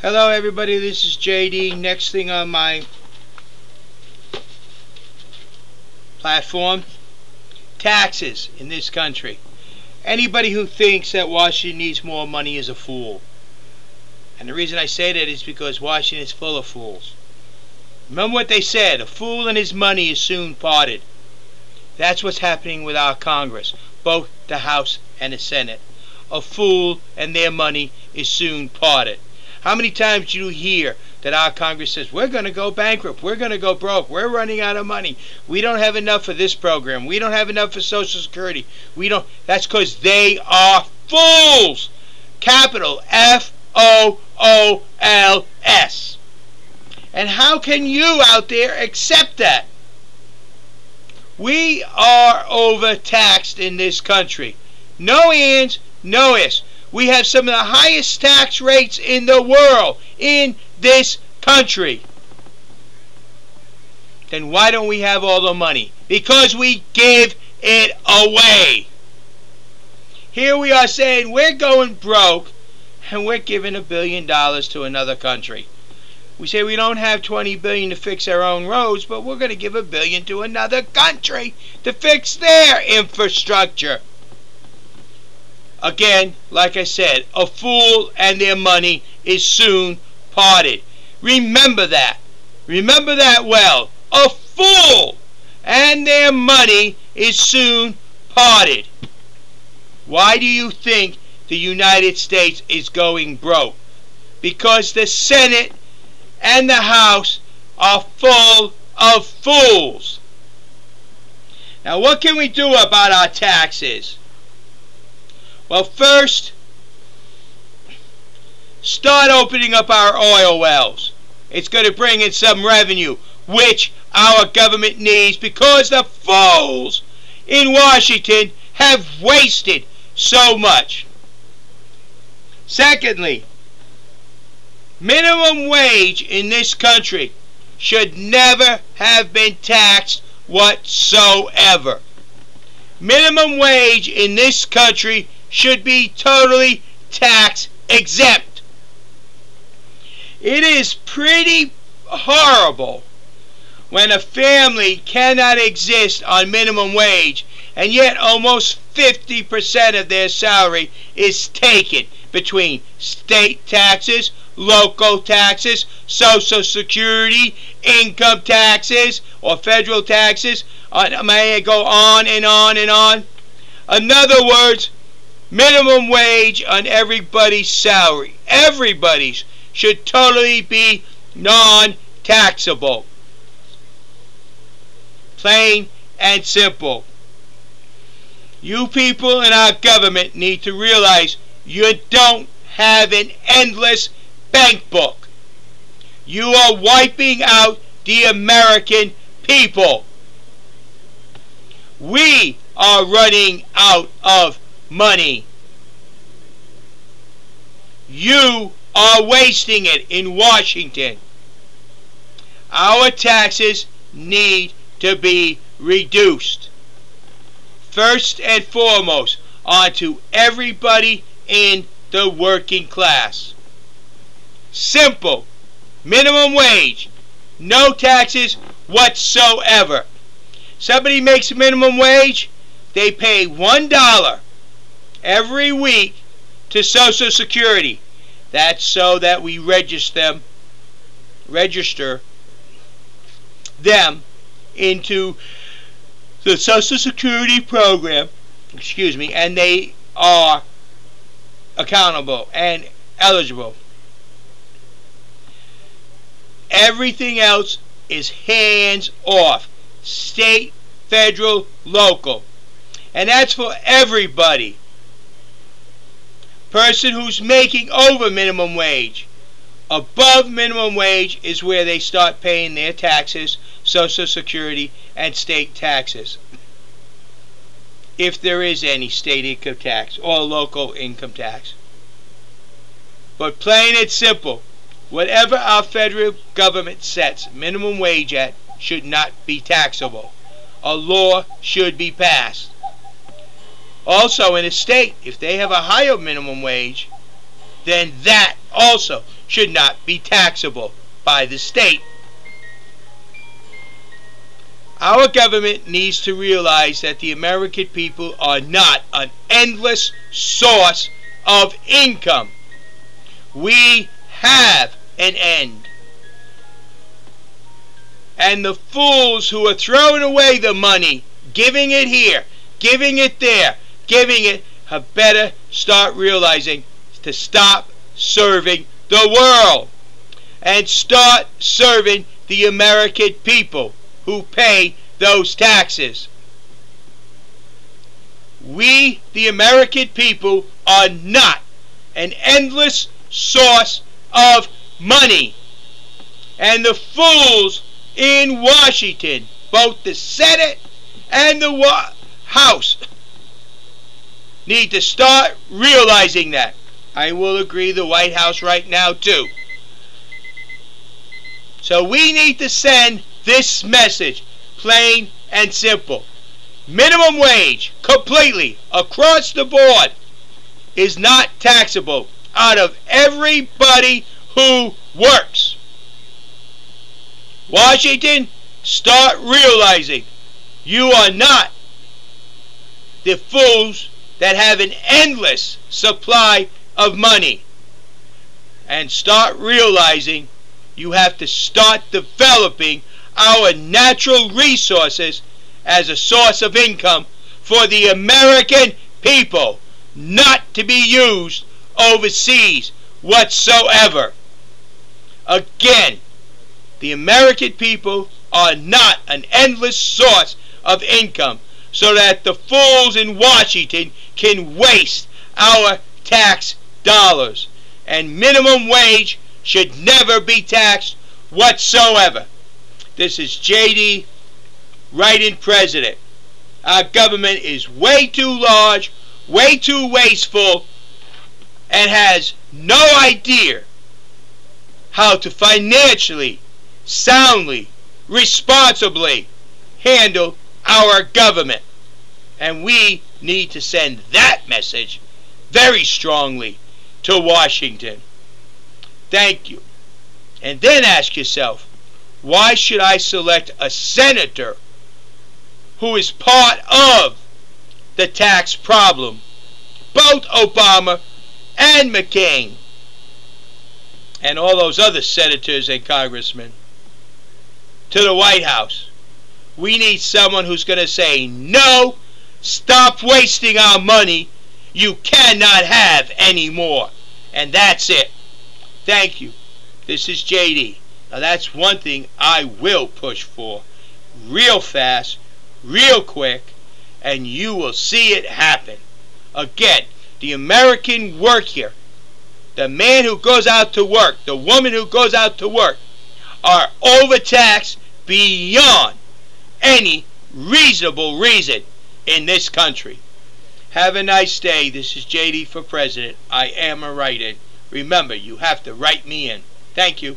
Hello everybody, this is JD. Next thing on my platform, taxes in this country. Anybody who thinks that Washington needs more money is a fool. And the reason I say that is because Washington is full of fools. Remember what they said, a fool and his money is soon parted. That's what's happening with our Congress, both the House and the Senate. A fool and their money is soon parted. How many times do you hear that our Congress says, we're going to go bankrupt, we're going to go broke, we're running out of money, we don't have enough for this program, we don't have enough for Social Security, that's because they are fools. Capital F-O-O-L-S. And how can you out there accept that? We are overtaxed in this country. No ands, no ifs. We have some of the highest tax rates in the world in this country. Then why don't we have all the money? Because we give it away. Here we are saying we're going broke and we're giving $1 billion to another country. We say we don't have $20 billion to fix our own roads, but we're going to give $1 billion to another country to fix their infrastructure. Again, like I said, a fool and their money is soon parted. Remember that. Remember that well. A fool and their money is soon parted. Why do you think the United States is going broke? Because the Senate and the House are full of fools. Now, what can we do about our taxes? Well, first, start opening up our oil wells. It's going to bring in some revenue, which our government needs because the fools in Washington have wasted so much. Secondly, minimum wage in this country should never have been taxed whatsoever. Minimum wage in this country should be totally tax exempt. It is pretty horrible when a family cannot exist on minimum wage and yet almost 50% of their salary is taken between state taxes, local taxes, Social Security, income taxes, or federal taxes. May I go on and on and on? In other words, minimum wage on everybody's salary. Everybody's should totally be non-taxable. Plain and simple. You people in our government need to realize you don't have an endless bank book. You are wiping out the American people. We are running out of money. You are wasting it in Washington. Our taxes need to be reduced. First and foremost, onto everybody in the working class. Simple. Minimum wage. No taxes whatsoever. Somebody makes minimum wage, they pay $1 every week to Social Security. That's so that we register them into the Social Security program, and they are accountable and eligible. Everything else is hands off. State, federal, local. And that's for everybody. Person who's making over minimum wage. Above minimum wage is where they start paying their taxes, Social Security, and state taxes. If there is any state income tax or local income tax. But plain and simple, whatever our federal government sets minimum wage at should not be taxable. A law should be passed. Also in a state, if they have a higher minimum wage, then that also should not be taxable by the state. Our government needs to realize that the American people are not an endless source of income. We have an end. And the fools who are throwing away the money, giving it here, giving it there, giving it, have better start realizing to stop serving the world and start serving the American people who pay those taxes. We, the American people, are not an endless source of money. And the fools in Washington, both the Senate and the House, need to start realizing that. I will agree the White House right now too. So we need to send this message, plain and simple. Minimum wage, completely, across the board, is not taxable out of everybody who works. Washington, start realizing you are not the fools that have an endless supply of money. And start realizing you have to start developing our natural resources as a source of income for the American people, not to be used overseas whatsoever. Again, the American people are not an endless source of income so that the fools in Washington can waste our tax dollars. And minimum wage should never be taxed whatsoever. This is J.D. writing President. Our government is way too large, way too wasteful, and has no idea how to financially, soundly, responsibly handle our government. And we need to send that message very strongly to Washington. Thank you. And then ask yourself, why should I select a senator who is part of the tax problem? Both Obama and McCain and all those other senators and congressmen to the White House. We need someone who's going to say, no, stop wasting our money. You cannot have any more. And that's it. Thank you. This is J.D. Now that's one thing I will push for real fast, real quick, and you will see it happen. Again, the American worker, the man who goes out to work, the woman who goes out to work, are overtaxed beyond any reasonable reason in this country. Have a nice day. This is J.D. for President. I am a write-in. Remember, you have to write me in. Thank you.